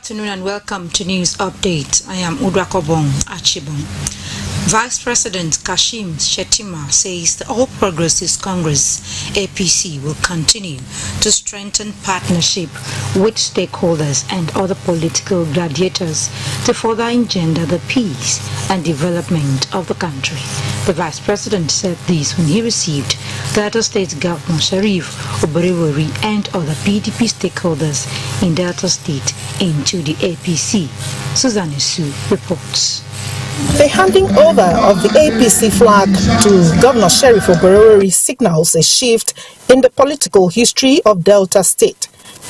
afternoon and welcome to News Update. I am Udrakobong Achibong. Vice President Kashim Shettima says the All Progressives Congress APC will continue to strengthen partnership with stakeholders and other political gladiators to further engender the peace and development of the country. The Vice President said this when he received Delta State Governor Sharif Oberewori and other PDP stakeholders in Delta State into the APC. Susan Isu reports. The handing over of the APC flag to Governor Sharif Oberewori signals a shift in the political history of Delta State.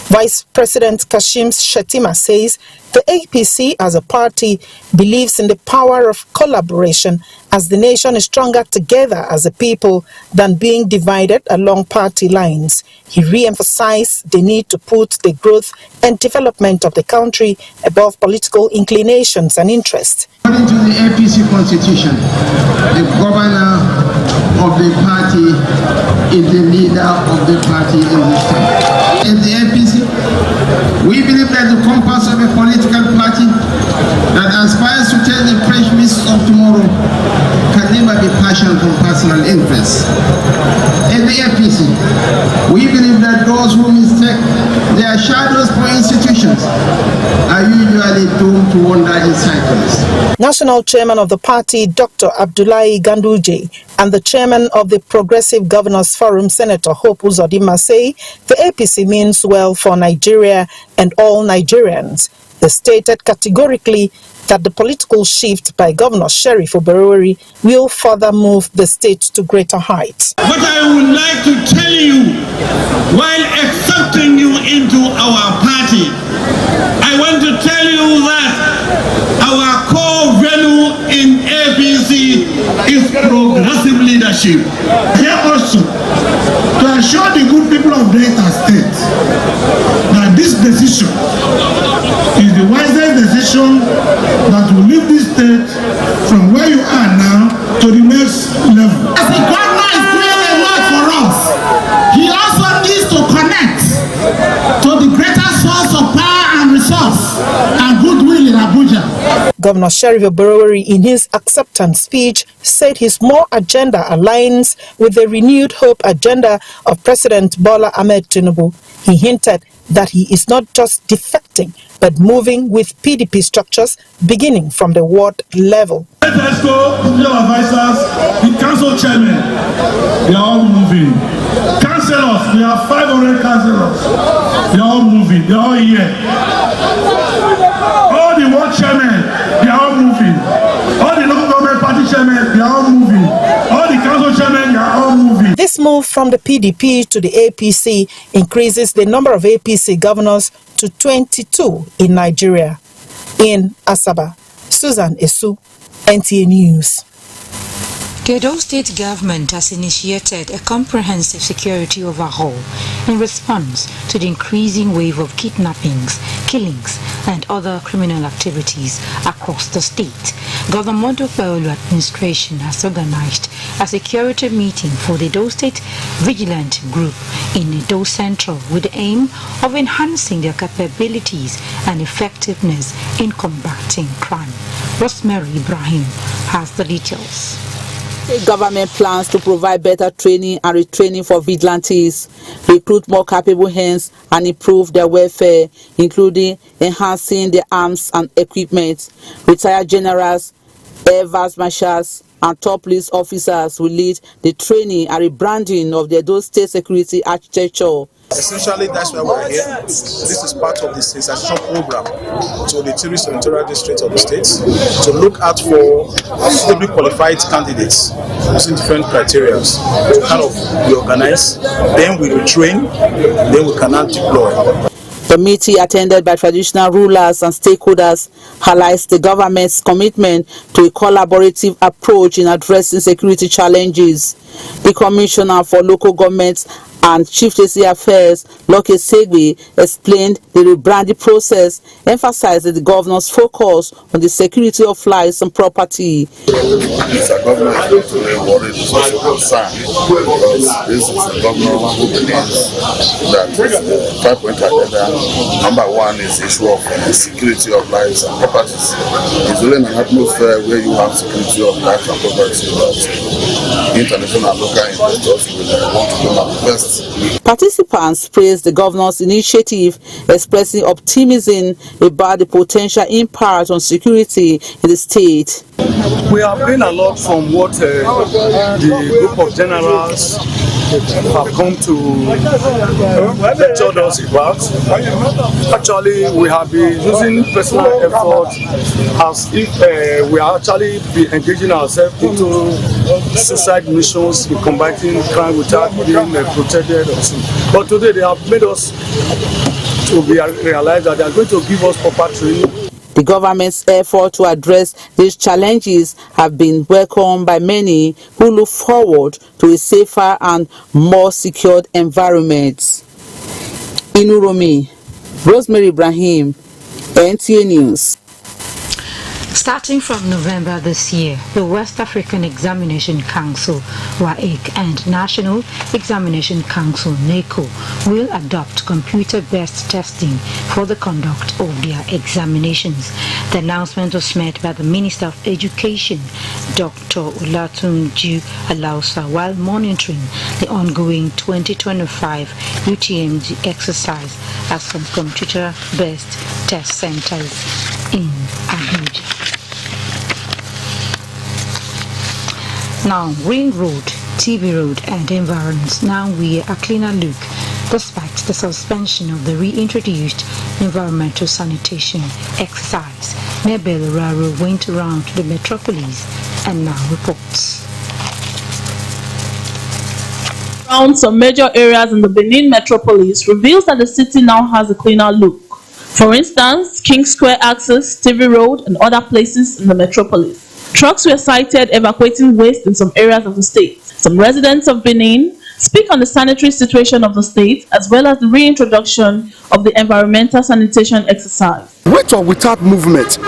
Vice President Kashim Shettima says the APC as a party believes in the power of collaboration as the nation is stronger together as a people than being divided along party lines. He re-emphasized the need to put the growth and development of the country above political inclinations and interests. According to the APC constitution, the governor of the party is the leader of the party in this time. In the APC, we believe that the compass of a political party that aspires to take the fresh risks of tomorrow can never be passion from personal interests. In the APC, we believe that those who mistake their shadows for institutions are usually doomed to wander in cycles. National Chairman of the party, Dr. Abdullahi Ganduje, and the Chairman of the Progressive Governors Forum, Senator Hope Uzodinma, say the APC means well for Nigeria and all Nigerians. They stated categorically that the political shift by Governor Sharif Oberewori will further move the state to greater heights. What I would like to tell you, while accepting you into our party, I want to tell you that our core value in APC is progressive leadership. Here also, to assure the good people of Delta State that this decision is the wisest decision that will lift this state from where you are now to the next level. As the governor is doing a lot for us, he also needs to connect to the greater source of power and resource and goodwill in Abuja. Governor Sharif Oberewori, in his acceptance speech, said his more agenda aligns with the renewed hope agenda of President Bola Ahmed Tinubu. He hinted that he is not just defecting, but moving with PDP structures beginning from the ward level. Let's go, the advisors, the council chairman, they are all moving. Councillors, we have 500 councillors. They are all moving, they are all here. All the ward chairmen, they are all moving. All the local government party chairmen, they are all moving. All the council chairmen, they are all moving. This move from the PDP to the APC increases the number of APC governors to 22 in Nigeria. In Asaba, Susan Esu, NTA News. The Edo State government has initiated a comprehensive security overhaul in response to the increasing wave of kidnappings, killings, and other criminal activities across the state. Governor Modupeolu administration has organized a security meeting for the Edo State Vigilant Group in Edo Central with the aim of enhancing their capabilities and effectiveness in combating crime. Rosemary Ibrahim has the details. The government plans to provide better training and retraining for vigilantes, recruit more capable hands, and improve their welfare, including enhancing their arms and equipment. Retired generals, air vice marshals, and top police officers will lead the training and rebranding of the Edo State security architecture. Essentially, that's why we're here. This is part of the sensation program to the three senatorial districts of the states to look out for suitably qualified candidates using different criteria to kind of reorganize, then we retrain, then we can now deploy. The meeting, attended by traditional rulers and stakeholders, highlights the government's commitment to a collaborative approach in addressing security challenges. The Commissioner for Local Governments And Chief JC Affairs Loke Segbe explained the rebranding process, emphasizing the governor's focus on the security of lives and property. Mr. Governor is not only worried, he's also concerned because this is a governor who believes that 5-point agenda, number one is the issue of security of lives and properties. It's really in an atmosphere where you have security of lives and property that international and local investors will want to come and invest. Participants praised the governor's initiative, expressing optimism about the potential impact on security in the state. We have learned a lot from what the group of generals have come to lecture us about. Actually, we have been using personal effort as if we are actually be engaging ourselves into suicide missions in combating crime without being protected or something. But today they have made us to realize that they are going to give us proper training. The government's effort to address these challenges have been welcomed by many who look forward to a safer and more secured environment. Inuromi, Rosemary Ibrahim, NTA News. Starting from November this year, the West African Examination Council, WAEC, and National Examination Council, NECO, will adopt computer-based testing for the conduct of their examinations. The announcement was made by the Minister of Education, Dr. Olatunji Alausa, while monitoring the ongoing 2025 UTMG exercise at some computer-based test centers in Abuja. Now, Ring Road, TV Road and environs now wear a cleaner look despite the suspension of the reintroduced environmental sanitation exercise. Mabel Oraro went around the metropolis and now reports. Around some major areas in the Benin metropolis reveals that the city now has a cleaner look. For instance, King Square access, TV Road and other places in the metropolis. Trucks were sighted evacuating waste in some areas of the state. Some residents of Benin speak on the sanitary situation of the state as well as the reintroduction of the environmental sanitation exercise. With or without movement,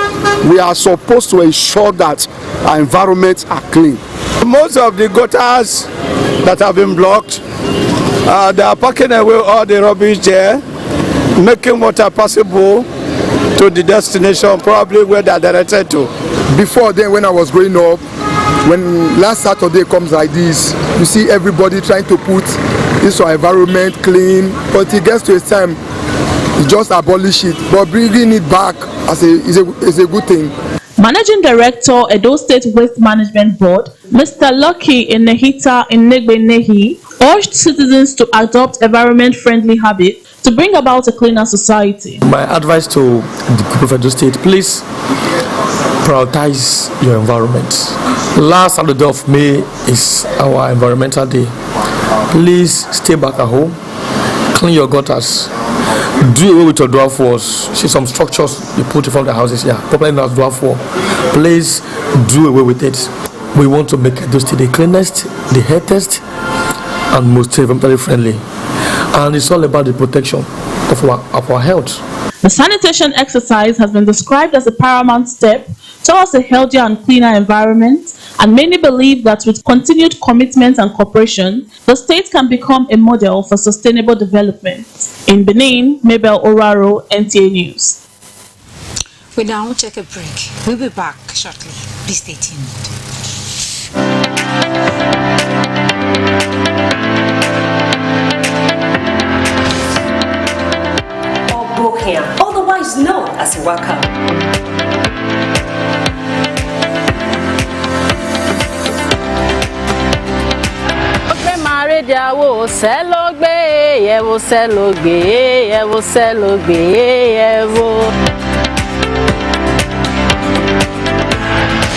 we are supposed to ensure that our environments are clean. Most of the gutters that have been blocked, they are packing away all the rubbish there, making water possible to the destination, probably where they are directed to. Before then, when I was growing up, when last Saturday comes like this, you see everybody trying to put this environment clean, but it gets to a time, you just abolish it. But bringing it back is a good thing. Managing Director, Edo State Waste Management Board, Mr. Lucky Enehita Enegbenehi, urged citizens to adopt environment-friendly habits to bring about a cleaner society. My advice to the group of Edo State, please prioritize your environment. Last Saturday of May is our environmental day. Please stay back at home, clean your gutters, do away with your dwarf walls. See some structures you put in front of the houses here, probably not dwarf wall. Please do away with it. We want to make Edo State the cleanest, the healthiest, and most environmentally friendly. And it's all about the protection of our health. The sanitation exercise has been described as a paramount step towards a healthier and cleaner environment, and many believe that with continued commitment and cooperation, the state can become a model for sustainable development. In Benin, Mabel Oraro, NTA News. We now take a break. We'll be back shortly. Please stay tuned. Otherwise known as Waka.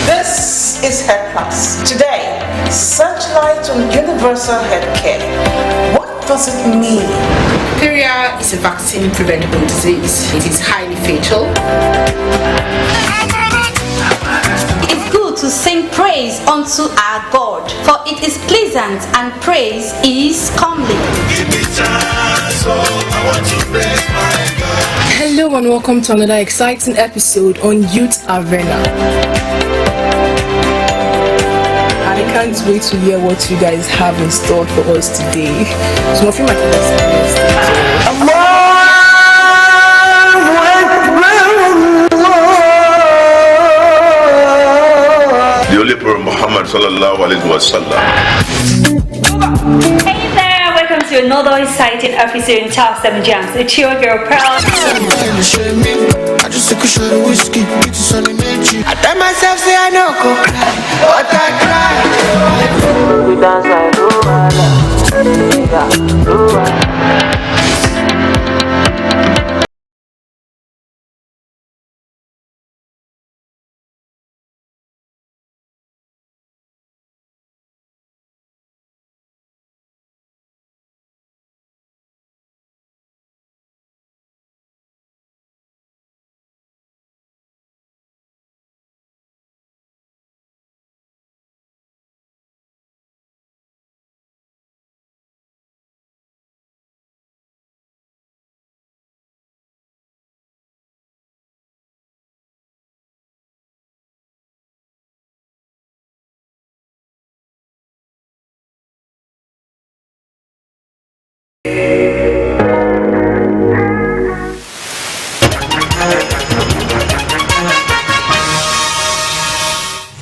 This is Health Plus. Today, searchlight on universal healthcare. What does it mean? Diphtheria is a vaccine-preventable disease. It is highly fatal. It is good to sing praise unto our God, for it is pleasing praisance and praise is comely. Hello and welcome to another exciting episode on Youth Arena. I can't wait to hear what you guys have in store for us today. Some of you might have experienced the Holy Prophet Muhammad sallallahu alaihi wasallam. Hey there, welcome to another exciting episode in Top 7 Jams. It's your girl Pearl. I just took a shot of whiskey, I tell myself say I know go cry, but I cry. We dance like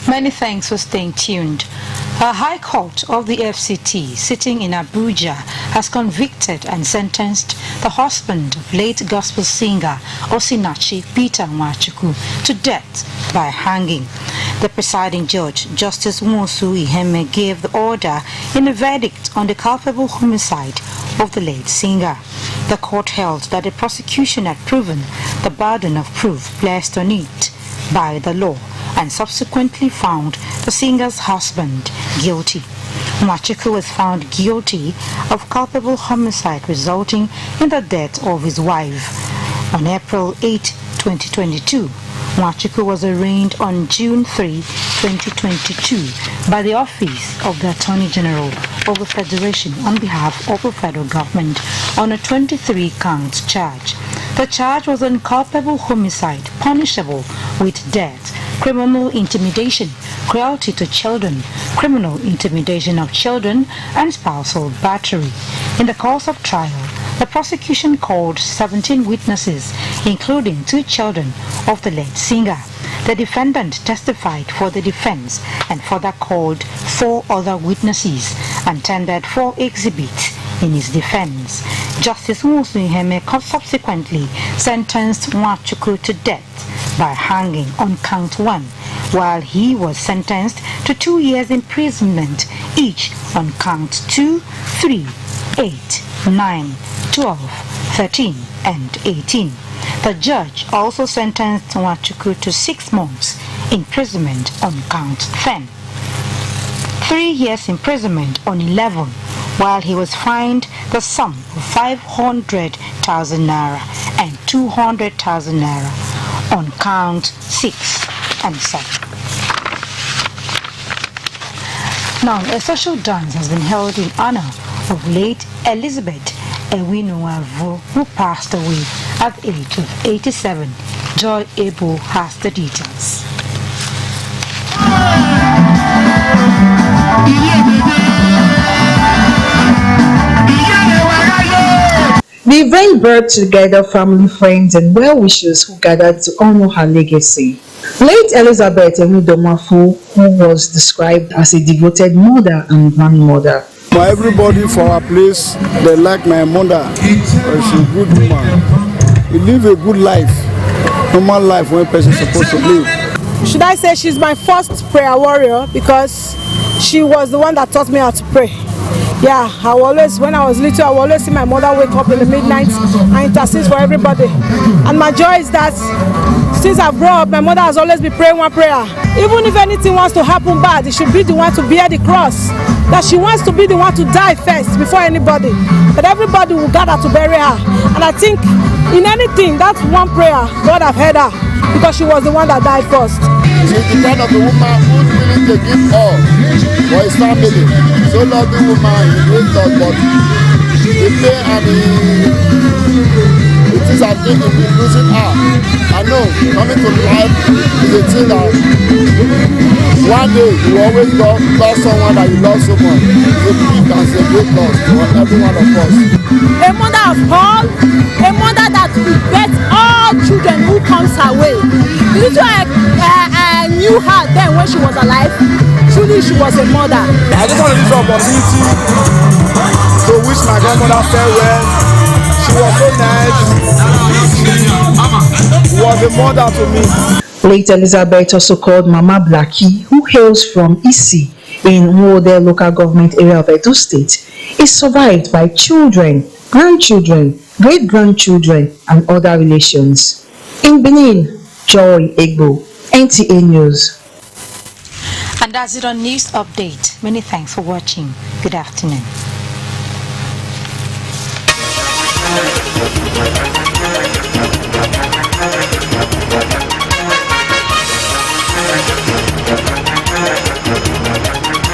Many thanks for staying tuned. A High Court of the FCT sitting in Abuja has convicted and sentenced the husband of late gospel singer Osinachi Peter Nwachukwu to death by hanging. The presiding judge, Justice Nwosu Iheme, gave the order in a verdict on the culpable homicide of the late singer. The court held that the prosecution had proven the burden of proof placed on it by the law and subsequently found the singer's husband guilty. Nwachukwu was found guilty of culpable homicide resulting in the death of his wife. On April 8, 2022, Nwachukwu was arraigned on June 3, 2022 by the Office of the Attorney General of the Federation on behalf of the federal government on a 23-count charge. The charge was on culpable homicide punishable with death, criminal intimidation, cruelty to children, criminal intimidation of children, and spousal battery. In the course of trial, the prosecution called 17 witnesses, including 2 children of the late singer. The defendant testified for the defense and further called 4 other witnesses and tendered 4 exhibits in his defense. Justice Nwosu Iheme subsequently sentenced Nwachukwu to death by hanging on count 1, while he was sentenced to 2 years imprisonment each on count 2, 3, 8, 9, 12, 13, and 18. The judge also sentenced Nwachukwu to 6 months imprisonment on count 10, 3 years imprisonment on 11, while he was fined the sum of 500,000 naira and 200,000 naira on count 6 and 7. Now, a social dance has been held in honor of late Elizabeth Ewinoavu, who passed away at the age of 87. Joy Ebo has the details. The event brought together family, friends, and well-wishers who gathered to honor her legacy. Late Elizabeth Ewinoavu, who was described as a devoted mother and grandmother. For everybody for our place, they like my mother. She's a good woman. You live a good life, normal life when a person is supposed to live. Should I say she's my first prayer warrior because she was the one that taught me how to pray. Yeah, when I was little, I would always see my mother wake up in the midnight and intercede for everybody. And my joy is that since I've grown up, my mother has always been praying one prayer. Even if anything wants to happen bad, it should be the one to bear the cross. That she wants to be the one to die first before anybody. That everybody will gather to bury her. And I think in anything, that's one prayer God have heard her because she was the one that died first. She's the kind of a woman who's willing to give all for a his family. So lovely woman, he great love, but the pain and it is an thing in losing her. I know coming to life is a thing that one day you always love someone that you love so much. So big and a great loss for every one of us. A mother of all, a mother that will get all children who comes her way. The little I knew her then when she was alive. Truly, she was a mother. I just want to use the opportunity to wish my grandmother farewell. She was so nice. She was a mother to me. Late Elizabeth, also called Mama Blackie, who hails from Isi in Nwode local government area of Edo State, is survived by children, grandchildren, great-grandchildren, and other relations. In Benin, Joy Egbo, NTA News. And that's it on News Update. Many thanks for watching. Good afternoon.